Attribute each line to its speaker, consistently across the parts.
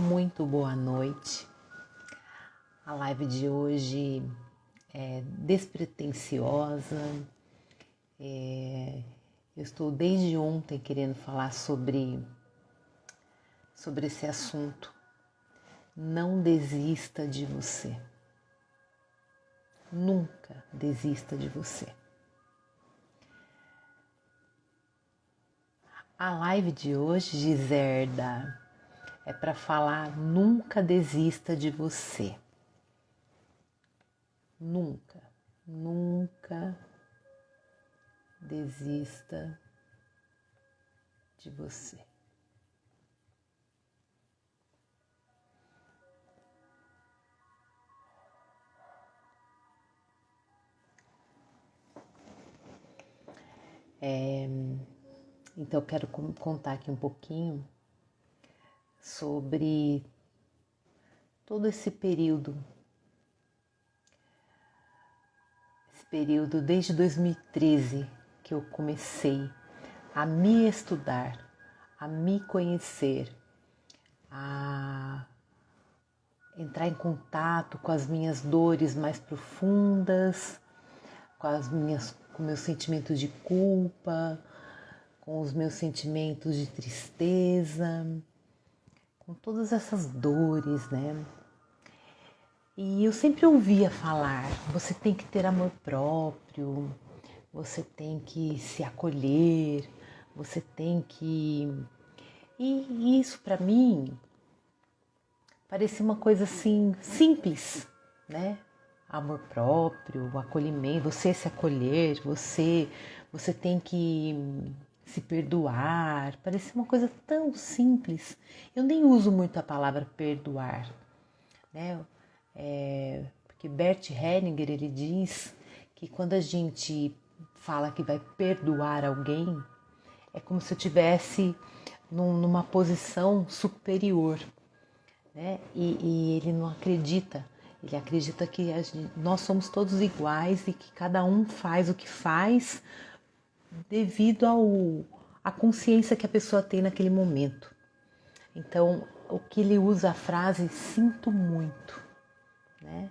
Speaker 1: Muito boa noite. A live de hoje é despretensiosa. Eu estou desde ontem querendo falar sobre esse assunto. Não desista de você. Nunca desista de você. A live de hoje, Giserda, é para falar nunca desista de você. Nunca, nunca desista de você. Então eu quero contar aqui um pouquinho sobre todo esse período desde 2013 que eu comecei a me estudar, a me conhecer, a entrar em contato com as minhas dores mais profundas, com meus sentimentos de culpa, com os meus sentimentos de tristeza, com todas essas dores, né? E eu sempre ouvia falar, você tem que ter amor próprio, você tem que se acolher, você tem que... E isso para mim parecia uma coisa assim simples, né? Amor próprio, o acolhimento, você se acolher, você tem que se perdoar. Parecia uma coisa tão simples. Eu nem uso muito a palavra perdoar, né? Porque Bert Hellinger, ele diz que quando a gente fala que vai perdoar alguém, é como se eu estivesse numa posição superior, né? E ele não acredita. Ele acredita que nós somos todos iguais e que cada um faz o que faz devido à consciência que a pessoa tem naquele momento. Então, o que ele usa a frase sinto muito, né?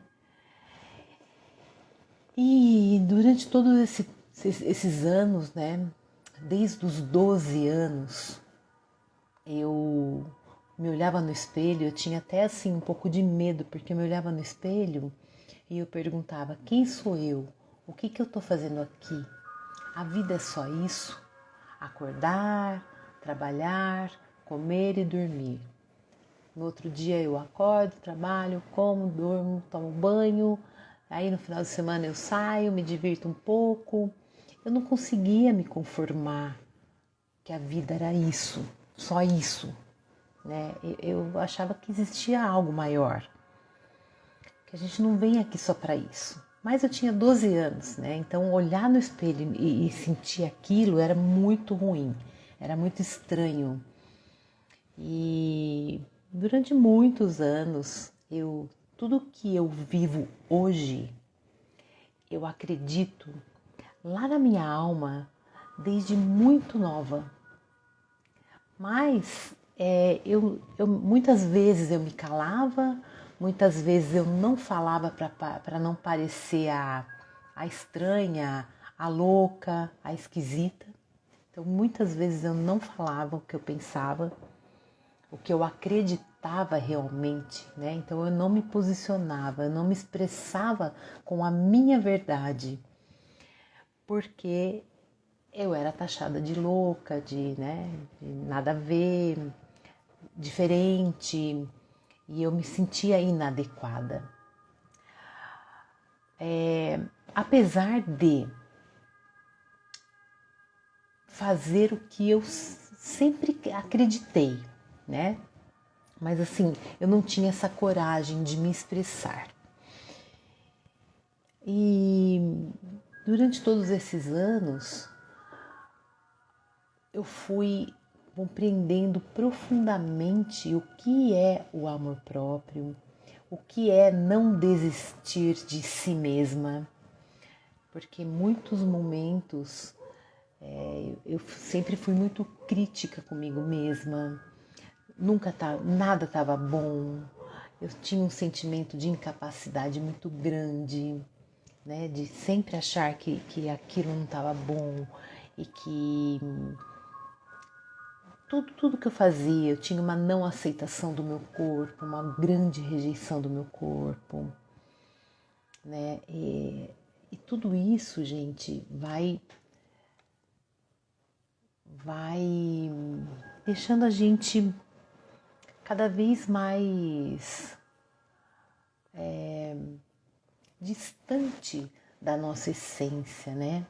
Speaker 1: E durante todos esses anos, né, desde os 12 anos, eu me olhava no espelho, eu tinha até assim um pouco de medo, porque eu me olhava no espelho e eu perguntava, quem sou eu? O que eu estou fazendo aqui? A vida é só isso? Acordar, trabalhar, comer e dormir. No outro dia eu acordo, trabalho, como, durmo, tomo banho, aí no final de semana eu saio, me divirto um pouco. Eu não conseguia me conformar que a vida era isso, só isso, né? Eu achava que existia algo maior, que a gente não vem aqui só para isso. Mas eu tinha 12 anos, né? Então olhar no espelho e sentir aquilo era muito ruim, era muito estranho. E durante muitos anos, tudo que eu vivo hoje, eu acredito lá na minha alma desde muito nova. Mas muitas vezes eu me calava, muitas vezes eu não falava para não parecer a estranha, a louca, a esquisita. Então muitas vezes eu não falava o que eu pensava, o que eu acreditava realmente, né? Então eu não me posicionava, eu não me expressava com a minha verdade, porque eu era taxada de louca, né, de nada a ver, diferente, e eu me sentia inadequada. Apesar de fazer o que eu sempre acreditei, né? Mas assim, eu não tinha essa coragem de me expressar. E durante todos esses anos, eu fui compreendendo profundamente o que é o amor próprio, o que é não desistir de si mesma, porque muitos momentos eu sempre fui muito crítica comigo mesma, nada estava bom. Eu tinha um sentimento de incapacidade muito grande, né? De sempre achar que aquilo não estava bom e que tudo que eu fazia, eu tinha uma não aceitação do meu corpo, uma grande rejeição do meu corpo, né? E tudo isso, gente, vai deixando a gente cada vez mais distante da nossa essência, né?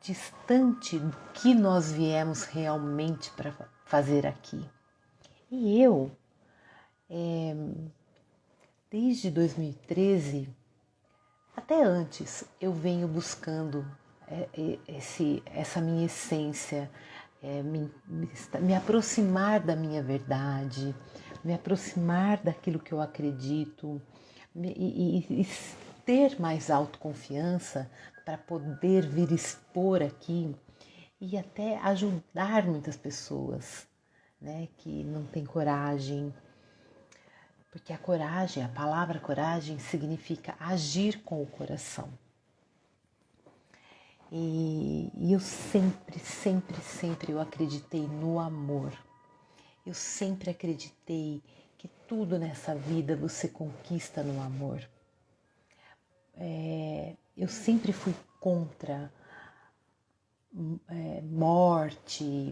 Speaker 1: Distante do que nós viemos realmente para fazer aqui. E eu, desde 2013, até antes, eu venho buscando essa minha essência, me aproximar da minha verdade, me aproximar daquilo que eu acredito e ter mais autoconfiança para poder vir expor aqui e até ajudar muitas pessoas, né, que não têm coragem, porque a palavra coragem significa agir com o coração. E eu sempre eu acreditei no amor. Eu sempre acreditei que tudo nessa vida você conquista no amor. Eu sempre fui contra morte,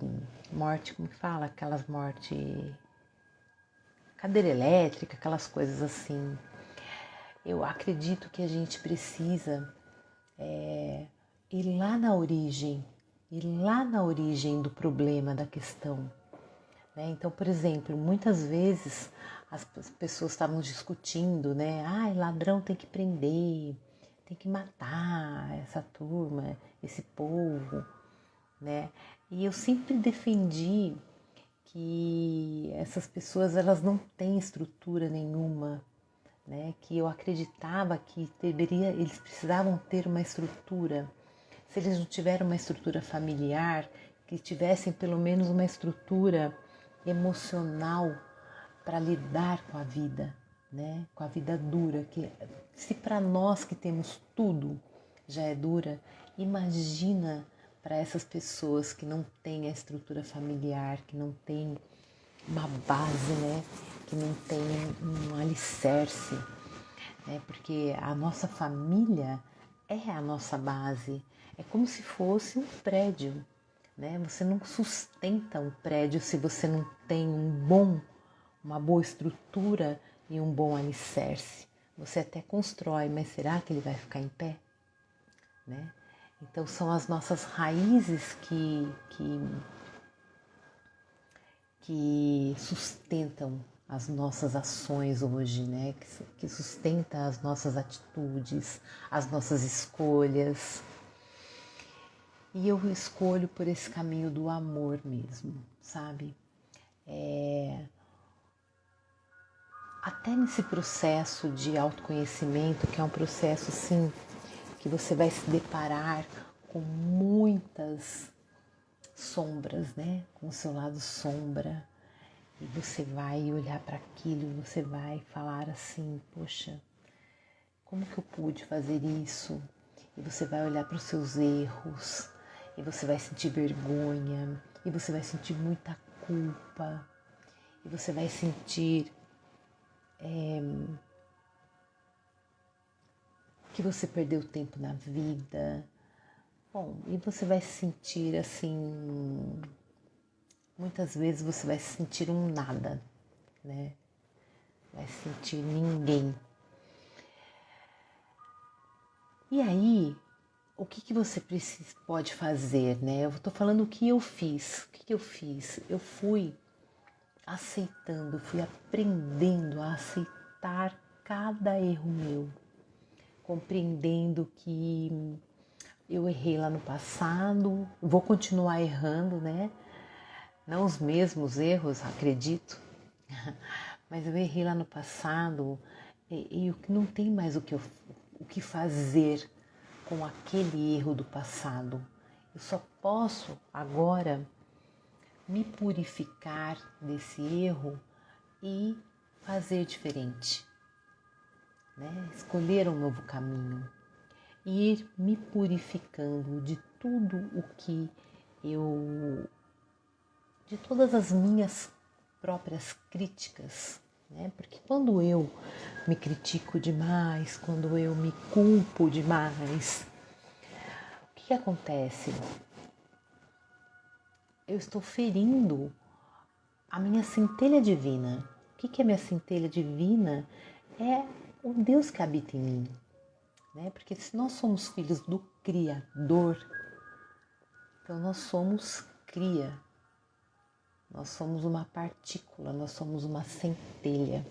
Speaker 1: como que fala? Aquelas mortes, cadeira elétrica, aquelas coisas assim. Eu acredito que a gente precisa ir lá na origem do problema, da questão. Né? Então, por exemplo, muitas vezes as pessoas estavam discutindo, né? Ladrão tem que prender, tem que matar essa turma, esse povo, né? E eu sempre defendi que essas pessoas elas não têm estrutura nenhuma, né? Que eu acreditava que eles precisavam ter uma estrutura. Se eles não tiveram uma estrutura familiar, que tivessem pelo menos uma estrutura emocional para lidar com a vida, né? Com a vida dura. Que se para nós que temos tudo já é dura, imagina para essas pessoas que não têm a estrutura familiar, que não têm uma base, né? Que não têm um alicerce, né? Porque a nossa família é a nossa base, é como se fosse um prédio, né? Você não sustenta um prédio se você não tem uma boa estrutura e um bom alicerce. Você até constrói, mas será que ele vai ficar em pé? Né? Então são as nossas raízes que sustentam as nossas ações hoje, né? Que sustenta as nossas atitudes, as nossas escolhas. E eu escolho por esse caminho do amor mesmo, sabe? Até nesse processo de autoconhecimento, que é um processo assim, que você vai se deparar com muitas sombras, né? Com o seu lado sombra. E você vai olhar para aquilo e você vai falar assim, poxa, como que eu pude fazer isso? E você vai olhar para os seus erros, e você vai sentir vergonha, e você vai sentir muita culpa, e você vai sentir que você perdeu tempo na vida. Bom, e você vai se sentir assim, muitas vezes você vai se sentir um nada, né? Vai se sentir ninguém. E aí, o que você pode fazer, né? Eu estou falando o que eu fiz. O que eu fiz? Eu fui aceitando, fui aprendendo a aceitar cada erro meu, compreendendo que eu errei lá no passado, vou continuar errando, né? Não os mesmos erros, acredito, mas eu errei lá no passado e não tem mais o que fazer com aquele erro do passado. Eu só posso agora me purificar desse erro e fazer diferente, né? Escolher um novo caminho e ir me purificando de tudo o que de todas as minhas próprias críticas, né? Porque quando eu me critico demais, quando eu me culpo demais, o que acontece? Eu estou ferindo a minha centelha divina. O que é minha centelha divina? É o Deus que habita em mim, né? Porque se nós somos filhos do Criador, então nós somos cria, nós somos uma partícula, nós somos uma centelha.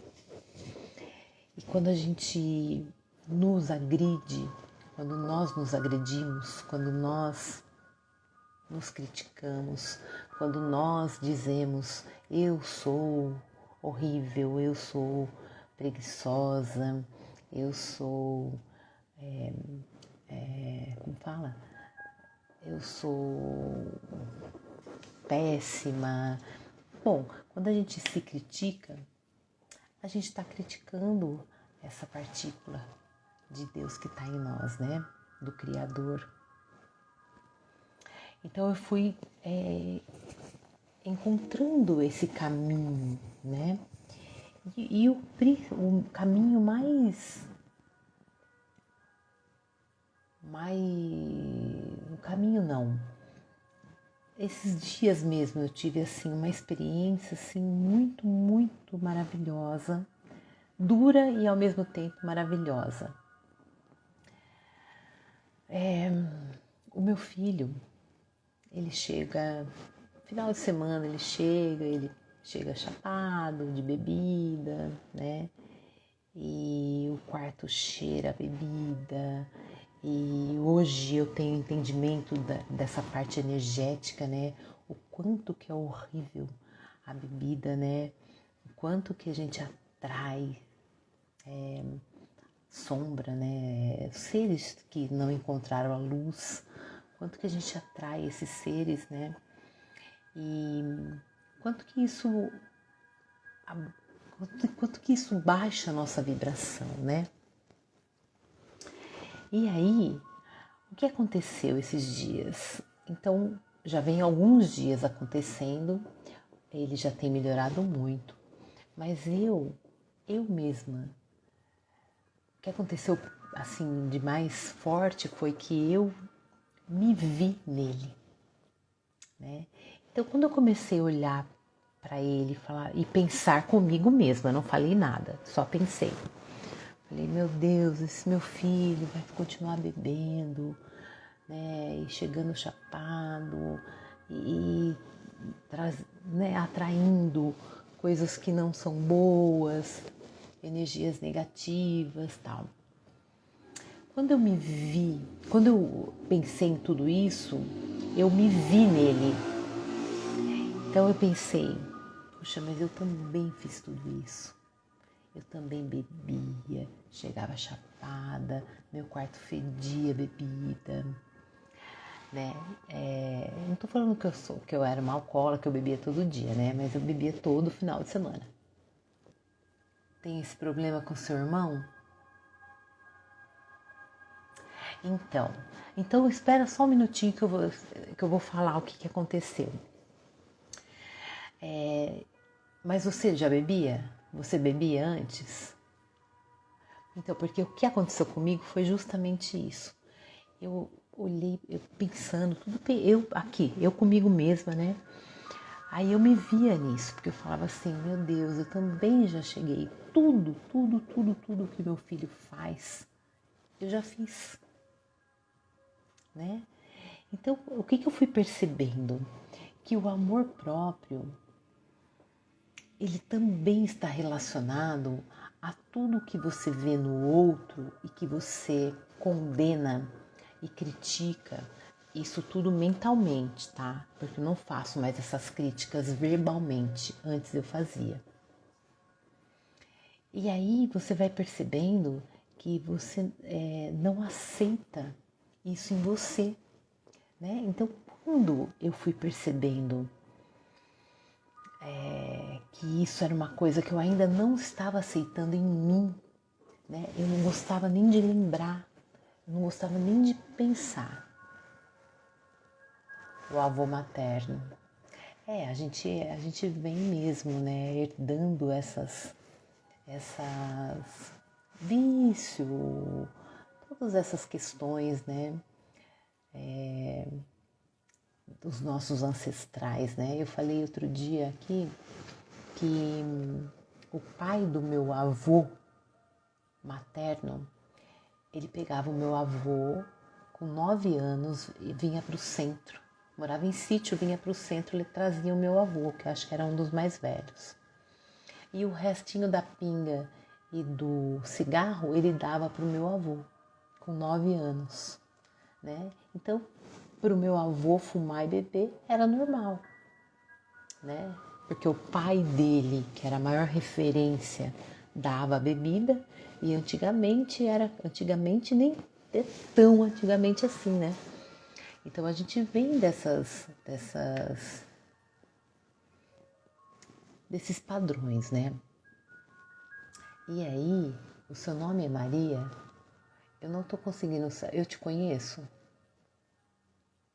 Speaker 1: E quando a gente nos agride, quando nós nos agredimos, quando nós nos criticamos, quando nós dizemos eu sou horrível, eu sou preguiçosa, eu sou, como fala? Eu sou péssima. Bom, quando a gente se critica, a gente está criticando essa partícula de Deus que está em nós, né? Do Criador. Então eu fui encontrando esse caminho, né? E o caminho o caminho não. Esses dias mesmo eu tive assim uma experiência assim muito, muito maravilhosa, dura e ao mesmo tempo maravilhosa. O meu filho, ele chega, final de semana ele chega chapado de bebida, né? E o quarto cheira a bebida. E hoje eu tenho entendimento dessa parte energética, né? O quanto que é horrível a bebida, né? O quanto que a gente atrai sombra, né? Seres que não encontraram a luz, quanto que a gente atrai esses seres, né? E quanto que isso baixa a nossa vibração, né? E aí, o que aconteceu esses dias? Então, já vem alguns dias acontecendo, ele já tem melhorado muito, mas eu mesma, o que aconteceu assim de mais forte foi que eu me vi nele, né? Então, quando eu comecei a olhar para ele falar e pensar comigo mesma, eu não falei nada, só pensei. Falei, meu Deus, esse meu filho vai continuar bebendo, né? E chegando chapado né, atraindo coisas que não são boas, energias negativas, tal. Quando eu pensei em tudo isso, eu me vi nele. Então eu pensei, puxa, mas eu também fiz tudo isso. Eu também bebia, chegava chapada, meu quarto fedia bebida, né? Não tô falando que eu era uma alcoólatra, que eu bebia todo dia, né? Mas eu bebia todo final de semana. Tem esse problema com seu irmão? Então espera só um minutinho que eu vou falar o que aconteceu. Mas você já bebia? Você bebia antes? Então, porque o que aconteceu comigo foi justamente isso. Eu olhei, eu pensando, eu comigo mesma, né? Aí eu me via nisso, porque eu falava assim, meu Deus, eu também já cheguei. Tudo que meu filho faz, eu já fiz, né? Então, o que eu fui percebendo? Que o amor próprio, ele também está relacionado a tudo que você vê no outro e que você condena e critica, isso tudo mentalmente, tá? Porque eu não faço mais essas críticas verbalmente, antes eu fazia. E aí você vai percebendo que você não aceita isso em você, né? Então, quando eu fui percebendo que isso era uma coisa que eu ainda não estava aceitando em mim, né? Eu não gostava nem de lembrar, eu não gostava nem de pensar. O avô materno. A gente vem mesmo, né, herdando essas vício, todas essas questões, né, dos nossos ancestrais, né. Eu falei outro dia aqui que o pai do meu avô materno, ele pegava o meu avô com 9 anos e vinha para o centro. Morava em sítio, vinha para o centro, ele trazia o meu avô, que eu acho que era um dos mais velhos. E o restinho da pinga e do cigarro ele dava para o meu avô, com 9 anos. Né? Então, para o meu avô fumar e beber era normal. Né? Porque o pai dele, que era a maior referência, dava a bebida e antigamente nem tão antigamente assim, né? Então a gente vem desses padrões, né? E aí, o seu nome é Maria? Eu não tô conseguindo, eu te conheço?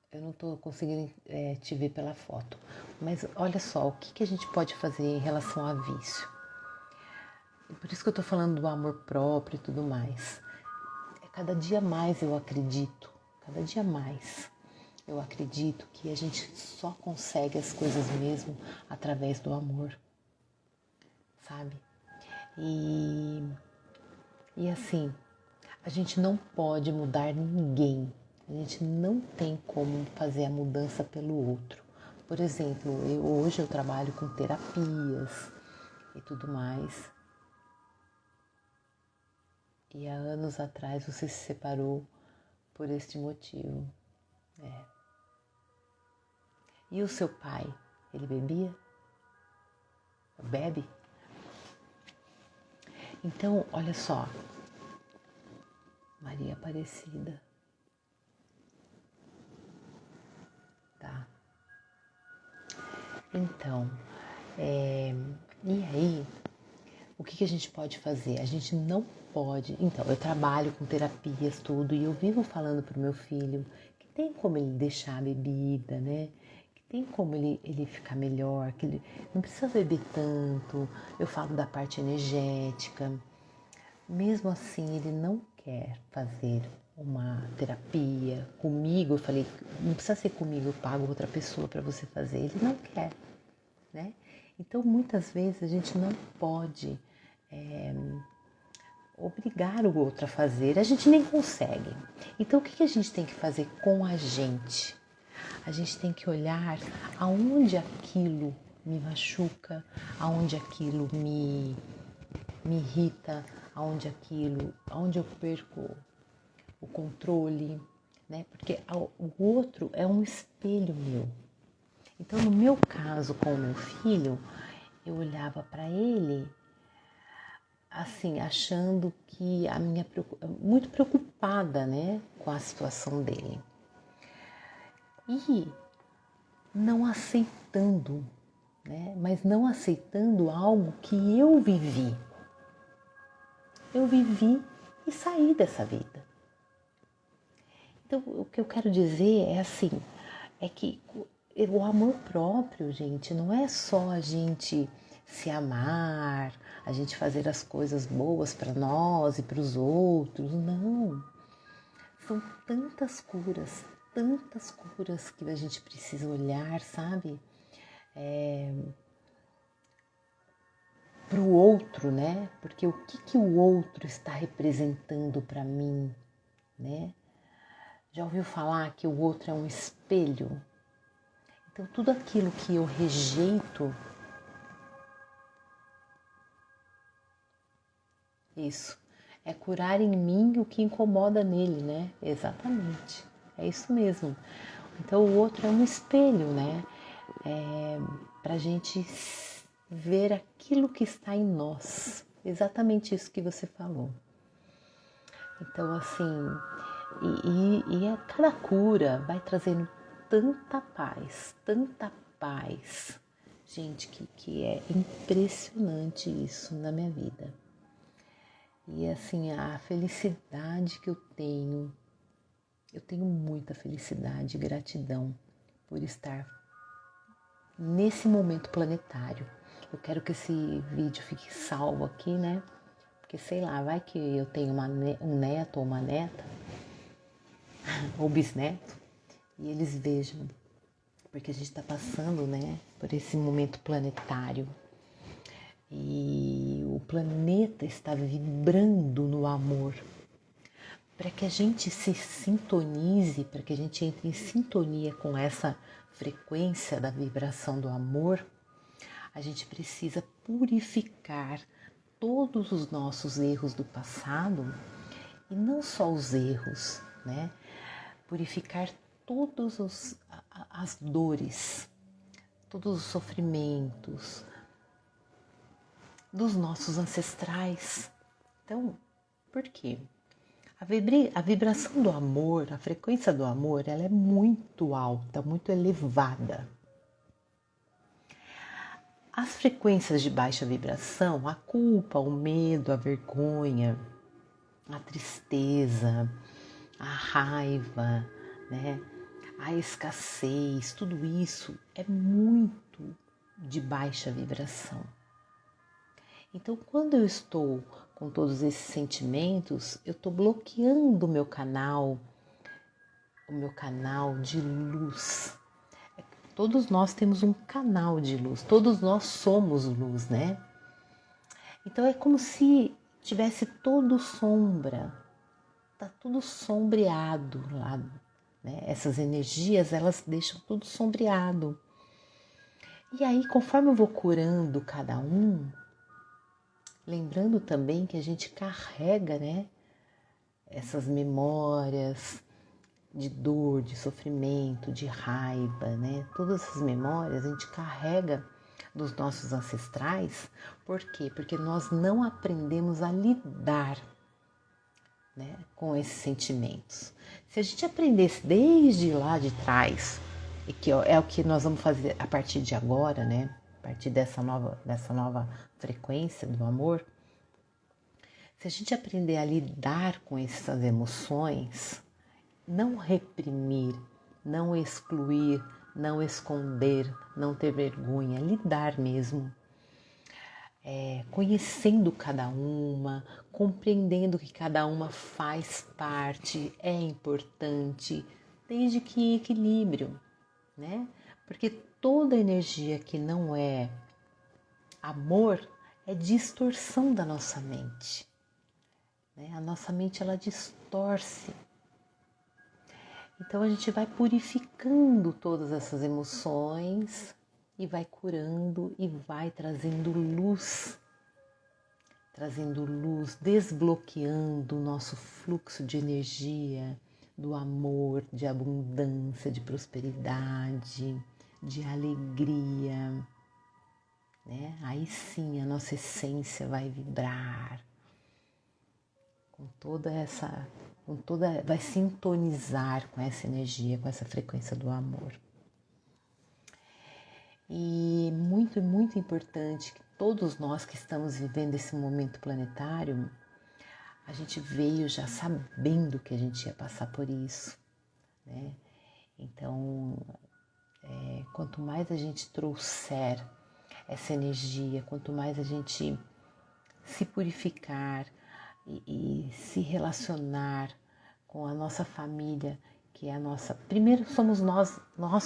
Speaker 1: Eu não tô conseguindo te ver pela foto. Mas olha só, o que a gente pode fazer em relação a vício? Por isso que eu tô falando do amor próprio e tudo mais. Cada dia mais eu acredito, cada dia mais eu acredito que a gente só consegue as coisas mesmo através do amor, sabe? E assim, a gente não pode mudar ninguém, a gente não tem como fazer a mudança pelo outro. Por exemplo, hoje eu trabalho com terapias e tudo mais. E há anos atrás você se separou por este motivo. E o seu pai, ele bebia? Bebe? Então, olha só, Maria Aparecida, tá? Então, e aí, o que a gente pode fazer? A gente não pode... Então, eu trabalho com terapias, tudo, e eu vivo falando pro meu filho que tem como ele deixar a bebida, né? Que tem como ele ficar melhor, que ele não precisa beber tanto. Eu falo da parte energética. Mesmo assim, ele não quer fazer uma terapia comigo. Eu falei, não precisa ser comigo, eu pago outra pessoa para você fazer. Ele não quer, né? Então, muitas vezes a gente não pode obrigar o outro a fazer. A gente nem consegue. Então, o que a gente tem que fazer com a gente? A gente tem que olhar aonde aquilo me machuca, aonde aquilo me irrita, aonde eu perco o controle, né? Porque o outro é um espelho meu. Então, no meu caso com o meu filho, eu olhava para ele assim, achando que muito preocupada, né, com a situação dele. E não aceitando, né? Mas não aceitando algo que eu vivi. Eu vivi e saí dessa vida. Então, o que eu quero dizer é assim, é que o amor próprio, gente, não é só a gente se amar, a gente fazer as coisas boas para nós e para os outros, não. São tantas curas que a gente precisa olhar, sabe? Para o outro, né? Porque o que o outro está representando para mim, né? Já ouviu falar que o outro é um espelho? Então, tudo aquilo que eu rejeito, isso, é curar em mim o que incomoda nele, né? Exatamente, é isso mesmo. Então, o outro é um espelho, né? Para a gente ver aquilo que está em nós. Exatamente isso que você falou. Então, assim, a cada cura vai trazendo tanta paz, Gente, que é impressionante isso na minha vida. E assim, a felicidade que eu tenho muita felicidade e gratidão por estar nesse momento planetário. Eu quero que esse vídeo fique salvo aqui, né? Porque sei lá, vai que eu tenho um neto ou uma neta, ou bisneto, e eles vejam. Porque a gente está passando, né, por esse momento planetário. E o planeta está vibrando no amor. Para que a gente se sintonize, para que a gente entre em sintonia com essa frequência da vibração do amor, a gente precisa purificar todos os nossos erros do passado, e não só os erros, né? Purificar todas as dores, todos os sofrimentos dos nossos ancestrais. Então, por quê? A vibração do amor, a frequência do amor, ela é muito alta, muito elevada. As frequências de baixa vibração, a culpa, o medo, a vergonha, a tristeza, a raiva, né? A escassez, tudo isso é muito de baixa vibração. Então, quando eu estou com todos esses sentimentos, eu estou bloqueando o meu canal de luz. Todos nós temos um canal de luz, todos nós somos luz, né? Então é como se tivesse todo sombra, tá tudo sombreado lá, né? Essas energias, elas deixam tudo sombreado. E aí, conforme eu vou curando cada um, lembrando também que a gente carrega, né, essas memórias de dor, de sofrimento, de raiva, né? Todas essas memórias a gente carrega dos nossos ancestrais. Por quê? Porque nós não aprendemos a lidar, né, com esses sentimentos. Se a gente aprendesse desde lá de trás, e que é o que nós vamos fazer a partir de agora, né? A partir dessa nova frequência do amor, se a gente aprender a lidar com essas emoções, não reprimir, não excluir, não esconder, não ter vergonha, lidar mesmo. Conhecendo cada uma, compreendendo que cada uma faz parte, é importante, desde que em equilíbrio, né? Porque toda energia que não é amor é distorção da nossa mente, né? A nossa mente, ela distorce. Então a gente vai purificando todas essas emoções e vai curando e vai trazendo luz, desbloqueando o nosso fluxo de energia, do amor, de abundância, de prosperidade, de alegria, né? Aí sim a nossa essência vai vibrar vai sintonizar com essa energia, com essa frequência do amor. E muito, muito importante que todos nós que estamos vivendo esse momento planetário, a gente veio já sabendo que a gente ia passar por isso, né? Então, quanto mais a gente trouxer essa energia, quanto mais a gente se purificar e se relacionar com a nossa família, que é a nossa... Primeiro somos nós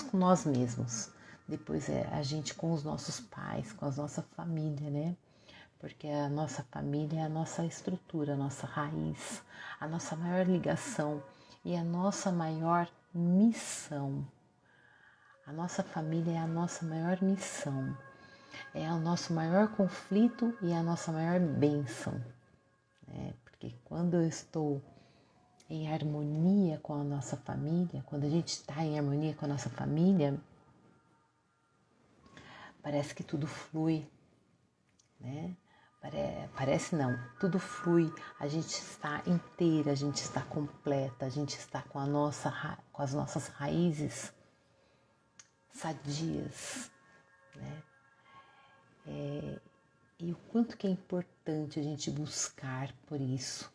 Speaker 1: com nós mesmos. Depois é a gente com os nossos pais, com a nossa família, né? Porque a nossa família é a nossa estrutura, a nossa raiz, a nossa maior ligação e a nossa maior missão. A nossa família é a nossa maior missão, é o nosso maior conflito e a nossa maior bênção, né? Porque quando eu estou em harmonia com a nossa família, quando a gente está em harmonia com a nossa família, parece que tudo flui, né? Parece não, tudo flui, a gente está inteira, a gente está completa, a gente está com com as nossas raízes sadias, né? E o quanto que é importante a gente buscar por isso.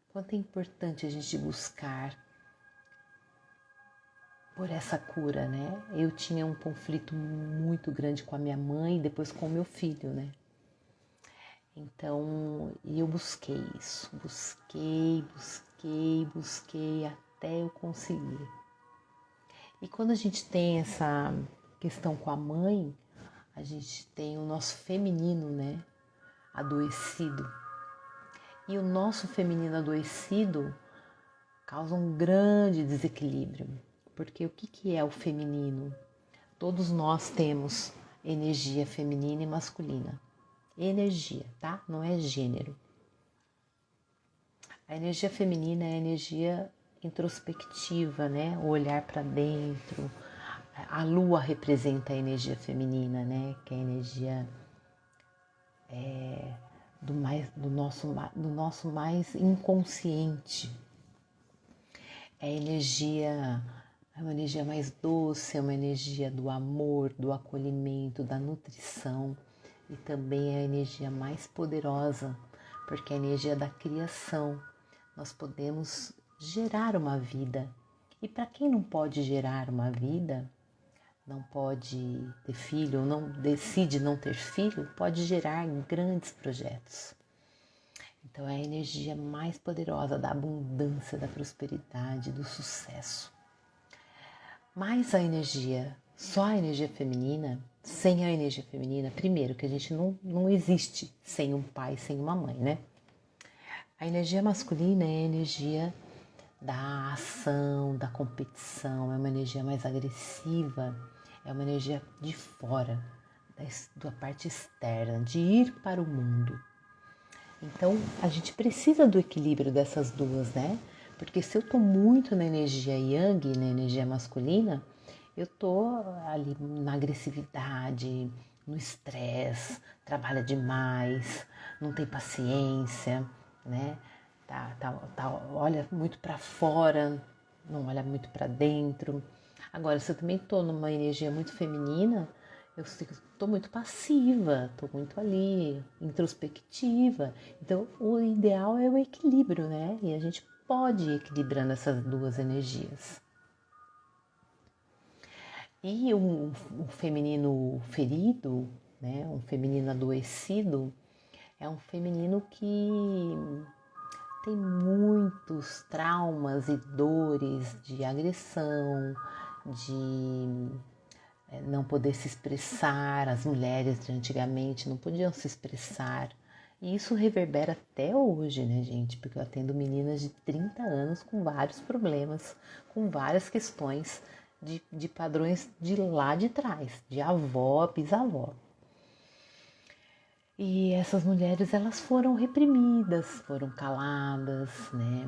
Speaker 1: Quanto é importante a gente buscar por essa cura, né? Eu tinha um conflito muito grande com a minha mãe e depois com o meu filho, né? Então, eu busquei isso, busquei até eu conseguir. E quando a gente tem essa questão com a mãe, a gente tem o nosso feminino, né, adoecido. E o nosso feminino adoecido causa um grande desequilíbrio. Porque o que é o feminino? Todos nós temos energia feminina e masculina. Energia, tá? Não é gênero. A energia feminina é a energia introspectiva, né? O olhar para dentro. A lua representa a energia feminina, né? Que é a energia do nosso mais inconsciente. É uma energia mais doce, é uma energia do amor, do acolhimento, da nutrição e também é a energia mais poderosa, porque é a energia da criação. Nós podemos gerar uma vida. E para quem não pode gerar uma vida, não pode ter filho, ou não decide não ter filho, pode gerar grandes projetos. Então é a energia mais poderosa da abundância, da prosperidade, do sucesso. Mas só a energia feminina, sem a energia feminina, primeiro que a gente não existe sem um pai, sem uma mãe, né? A energia masculina é a energia da ação, da competição, é uma energia mais agressiva, é uma energia de fora, da parte externa, de ir para o mundo. Então, a gente precisa do equilíbrio dessas duas, né? Porque se eu tô muito na energia yang, na energia masculina, eu tô ali na agressividade, no estresse, trabalha demais, não tem paciência, né? Olha muito para fora, não olha muito para dentro. Agora, se eu também tô numa energia muito feminina, eu estou muito passiva, estou muito ali, introspectiva. Então, o ideal é o equilíbrio, né? E a gente pode ir equilibrando essas duas energias. E um feminino ferido, né? Um feminino adoecido, é um feminino que tem muitos traumas e dores de agressão, de não poder se expressar, as mulheres de antigamente não podiam se expressar. E isso reverbera até hoje, né, gente? Porque eu atendo meninas de 30 anos com vários problemas, com várias questões de padrões de lá de trás, de avó, bisavó. E essas mulheres, elas foram reprimidas, foram caladas, né?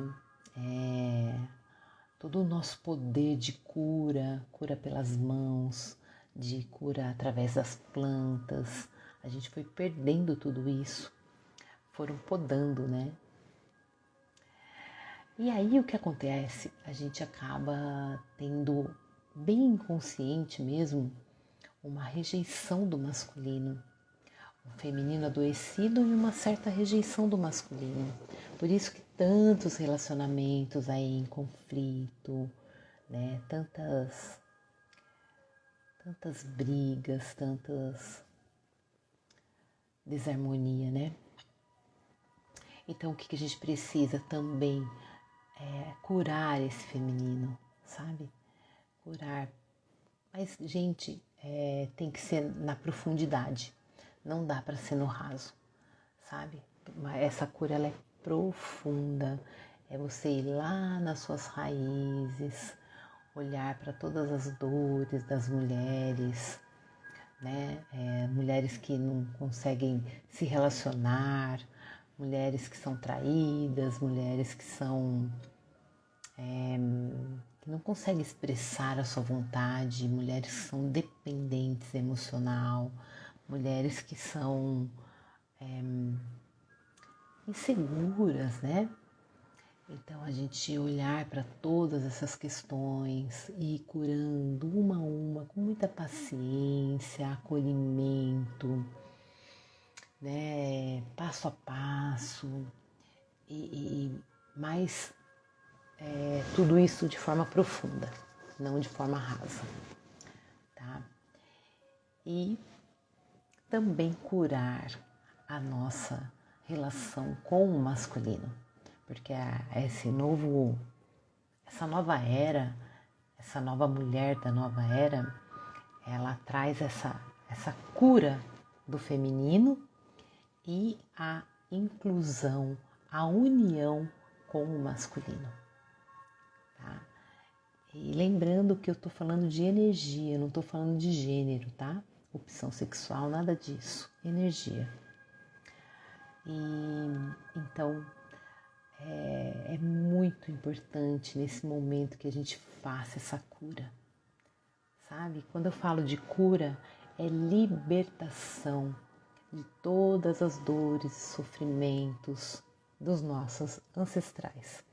Speaker 1: Todo o nosso poder de cura, cura pelas mãos, de cura através das plantas, a gente foi perdendo tudo isso, foram podando, né? E aí o que acontece? A gente acaba tendo, bem inconsciente mesmo, uma rejeição do masculino, o feminino adoecido e uma certa rejeição do masculino. Por isso que tantos relacionamentos aí em conflito, né? Tantas brigas, tantas desarmonia, né? Então o que a gente precisa também é curar esse feminino, sabe? Curar. Mas, gente, tem que ser na profundidade. Não dá para ser no raso, sabe? Essa cura, ela é profunda. É você ir lá nas suas raízes, olhar para todas as dores das mulheres, né? Mulheres que não conseguem se relacionar, mulheres que são traídas, mulheres que que não conseguem expressar a sua vontade, mulheres que são dependentes emocional, mulheres que são inseguras, né? Então a gente olhar para todas essas questões e ir curando uma a uma com muita paciência, acolhimento, né, passo a passo e mais tudo isso de forma profunda, não de forma rasa, tá? E também curar a nossa relação com o masculino, porque essa nova era, essa nova mulher da nova era, ela traz essa cura do feminino e a inclusão, a união com o masculino, tá? E lembrando que eu tô falando de energia, não tô falando de gênero, tá? Opção sexual, nada disso, energia. E então é muito importante nesse momento que a gente faça essa cura, sabe? Quando eu falo de cura, é libertação de todas as dores e sofrimentos dos nossos ancestrais.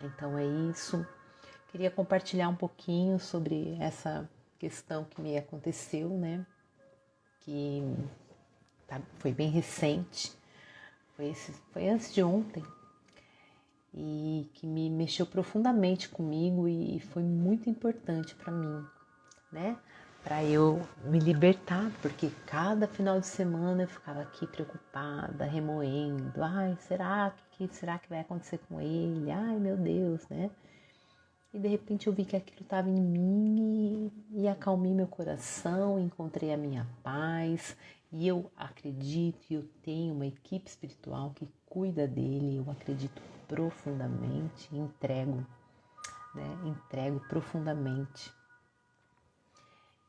Speaker 1: Então é isso. Queria compartilhar um pouquinho sobre essa questão que me aconteceu, né? Que foi bem recente, foi antes de ontem, e que me mexeu profundamente comigo e foi muito importante para mim, né? Para eu me libertar, porque cada final de semana eu ficava aqui preocupada, remoendo. Ai, será que vai acontecer com ele? Ai, meu Deus, né? E de repente eu vi que aquilo estava em mim e acalmei meu coração, encontrei a minha paz. E eu acredito e eu tenho uma equipe espiritual que cuida dele, eu acredito profundamente, entrego, né? Entrego profundamente.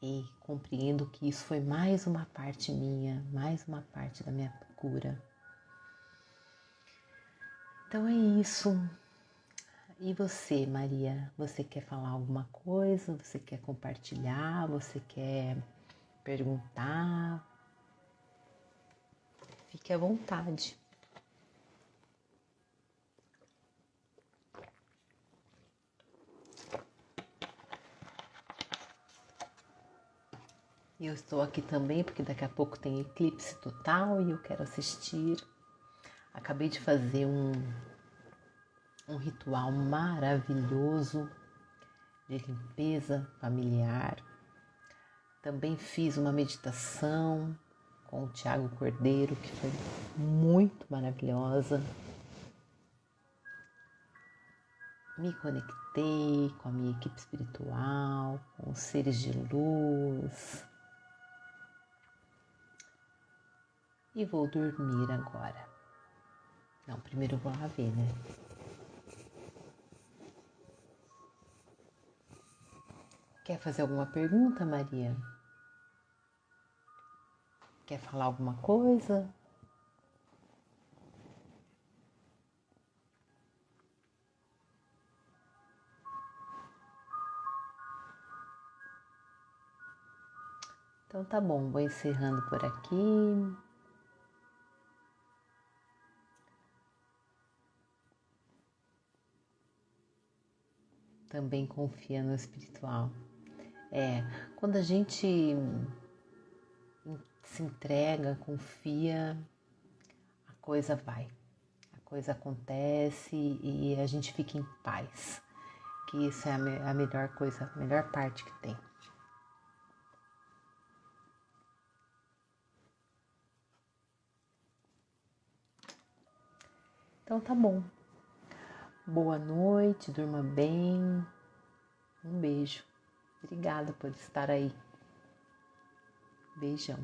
Speaker 1: E compreendo que isso foi mais uma parte minha, mais uma parte da minha cura. Então é isso. E você, Maria? Você quer falar alguma coisa? Você quer compartilhar? Você quer perguntar? Fique à vontade. E eu estou aqui também porque daqui a pouco tem eclipse total e eu quero assistir. Acabei de fazer um ritual maravilhoso de limpeza familiar. Também fiz uma meditação com o Tiago Cordeiro, que foi muito maravilhosa. Me conectei com a minha equipe espiritual, com os seres de luz. E vou dormir agora. Não, primeiro eu vou lá ver, né? Quer fazer alguma pergunta, Maria? Quer falar alguma coisa? Então tá bom, vou encerrando por aqui. Também confia no espiritual. Quando a gente se entrega, confia, a coisa vai. A coisa acontece e a gente fica em paz. Que isso é a melhor coisa, a melhor parte que tem. Então tá bom. Boa noite, durma bem. Um beijo. Obrigada por estar aí. Beijão.